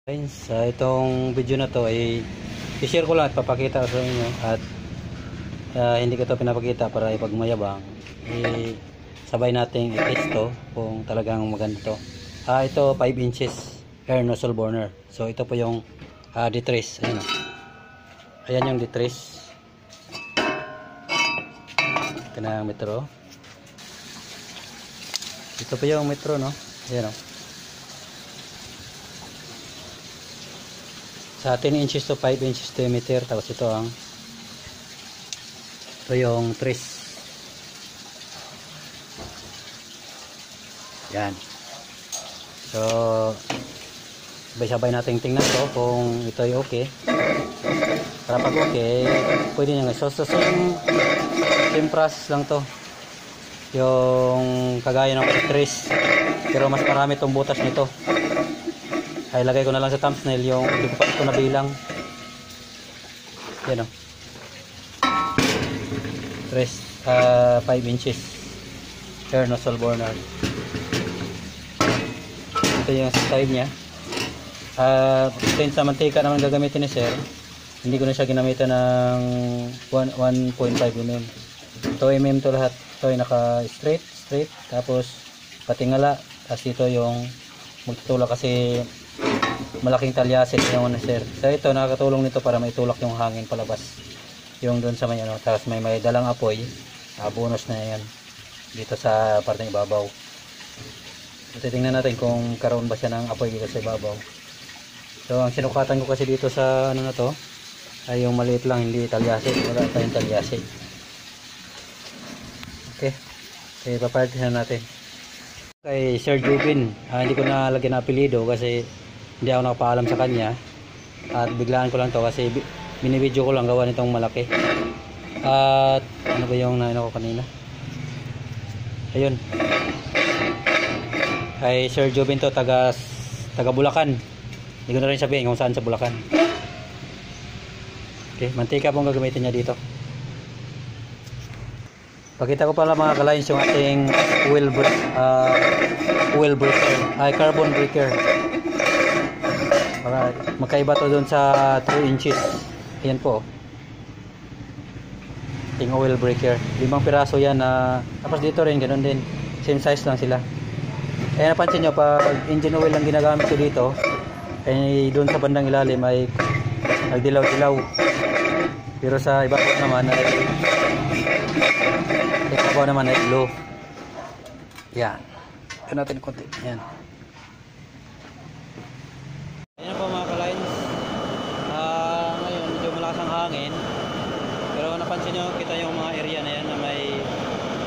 Sa itong video na to ay i-share ko lang at papakita sa inyo at hindi ko to pinapakita para ipagmayabang. Sabay nating i-test to kung talagang maganda to. Ito 5 inches air nozzle burner. So ito po yung D3. Ayan, ayan yung D3. Ito na yung metro. Ito po yung metro, no? Ayan, sa 10 inches to 5 inches diameter. Tapos ito yung trace. Yan. So sabay-sabay nating tingnan to kung ito ay okay. Para pag okay, pwede nyo. So same process lang to, yung kagaya ng trace, pero mas marami tong butas nito. Ay lagay ko na lang sa thumbnail yung hindi ko pa ito nabilang. Yan, trace 5 inches air nozzle burner. Ito yung style nya. Since sa mantika naman gagamitin ni sir, hindi ko na siya ginamitan ng 1.5 mm. Ito mm to lahat. Ito ay naka straight, tapos patingala. Tapos ito yung magtutulak kasi malaking talyasin yung sir. So ito nakakatulong nito para maitulak yung hangin palabas yung doon sa may tapos may dalang apoy. Bonus na yan dito sa parteng ibabaw. Titingnan natin kung karoon ba siya ng apoy dito sa ibabaw. So ang sinukatan ko kasi dito sa na to ay yung maliit lang, hindi talyasin. Wala tayong talyasin. Okay, papartihan na natin kay Sir Jubin. Hindi ko na lagyan na apelido kasi hindi ako nakapaalam sa kanya at biglaan ko lang to kasi binibidyo ko lang gawa nitong malaki. At ano ba yung naino ko kanina, ayun, kay Sir Jubin to, taga Bulacan. Hindi ko na rin sabihin kung saan sa Bulacan. Okay, mantika pong gagamitin niya dito. Pakita ko pala mga ka-lines yung ating oil breaker, carbon breaker. Magkaiba to dun sa 3 inches. Ayan po, ating oil breaker. 5 piraso yan. Tapos dito rin ganoon din, same size lang sila. Kaya napansin nyo, pag engine oil lang ginagamit ko dito, eh dun sa bandang ilalim ay nagdilaw-dilaw. Pero sa ibabaw naman ay low. Yan. Ito natin konti. Yan. Ayan po mga ka-lines. Ngayon medyo malakas ang hangin. Pero napansin nyo, kita yung mga area na yan na may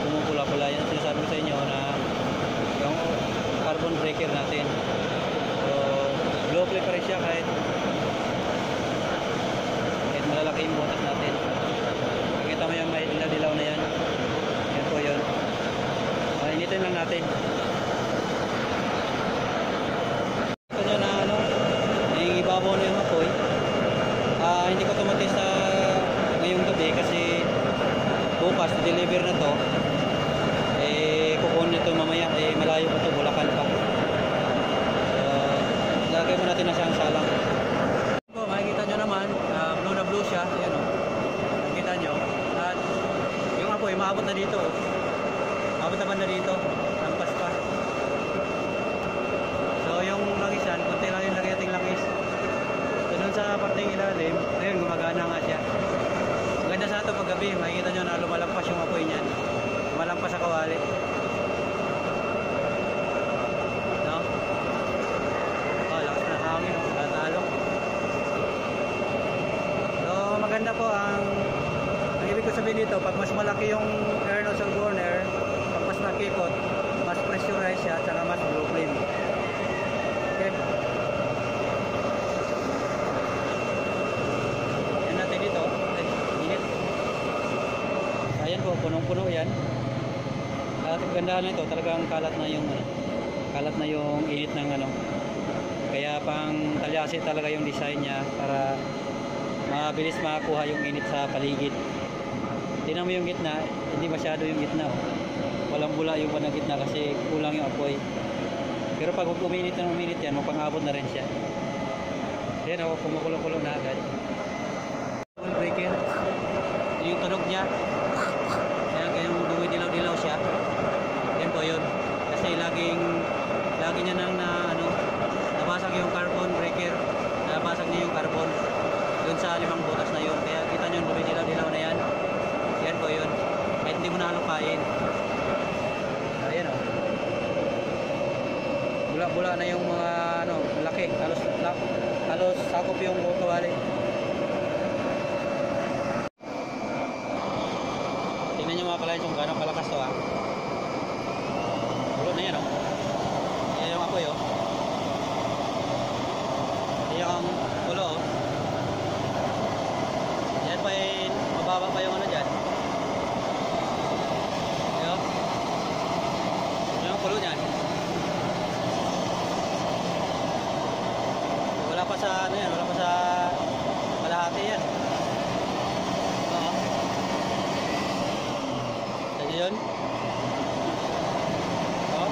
pumupula-pula. Yan sinasabi ko sa inyo na yung carbon breaker natin. So low play pa rin siya kahit malalaki yung butas natin. Nakita mo yung may dilaw na yan. Yan po yun. Initin lang natin. Ito nyo na yung ibabaw na yung apoy. Hindi ko tumatis sa ngayong gabi kasi bukas deliver na to. Kukunin ito mamaya. Malayo pa ito, Bulacan pa. Lagay mo natin na siyang salang. Makikita nyo naman, blue na blue siya. Ayan, makikita nyo. At yung apoy maabot na dito. Maabot na banda dito. Lampas pa. So yung langis yan, kunti lang yung ating langis. So dun sa parteng ilalim, ayun, gumagana nga siya. Maganda sa ito paggabi, makikita nyo na lumalampas yung apoy niyan. Lumalampas sa kawali. No? Lakas na hangin, tatalo. So maganda po ang ibig ko sabihin dito, pag mas malaki yung air nozzle burner, pag mas nakikot, mas pressurized siya, at mas low flame. Okay. Yan natin dito. Init. Ayan po, punong-puno yan. At ang gandahan nito, talagang kalat na yung init ng kaya pang talyasi talaga yung design niya para mabilis makakuha yung init sa paligid. Tingnan mo yung gitna, hindi masyado yung gitna. Walang bula yung gitna kasi kulang yung apoy. Pero pag uminit na uminit yan, mapang-abot na rin siya. Ayan o, kumukulo-kulo na agad. Wall breaker. Yung tunog niya. Kaya kayong dumidilaw-dilaw siya. Yan po yun. Kasi lagi niya nang nabasag yung carbon breaker. Nabasag niya yung carbon. Doon sa 5 butas na yun. Kaya kita nyo dumidilaw-dilaw na yan. Yan po yun. Kahit hindi mo na halukain. Ayan o. Bula-bula na yung mga laki. Halos sakop yung kawali. Tingnan nyo mga kalahin kung gano'ng kalakas to ha. Bulo na yan o. Yan yung apoy o. Yan yung kulo o. Yan pa mababa pa yung dyan. Ayan o. Yan yung kulo dyan. Wala pa sa wala pa sa kalahati yan. Oo. Kasi yun. Oo.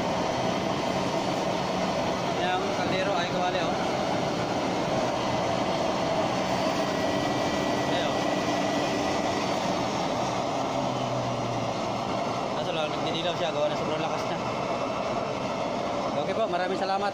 Yung kaldero ay kawali oh. Ayan oh. Kaso lang nagdidilaw siya, gawa na sobrang lakas na. Okay po, maraming salamat.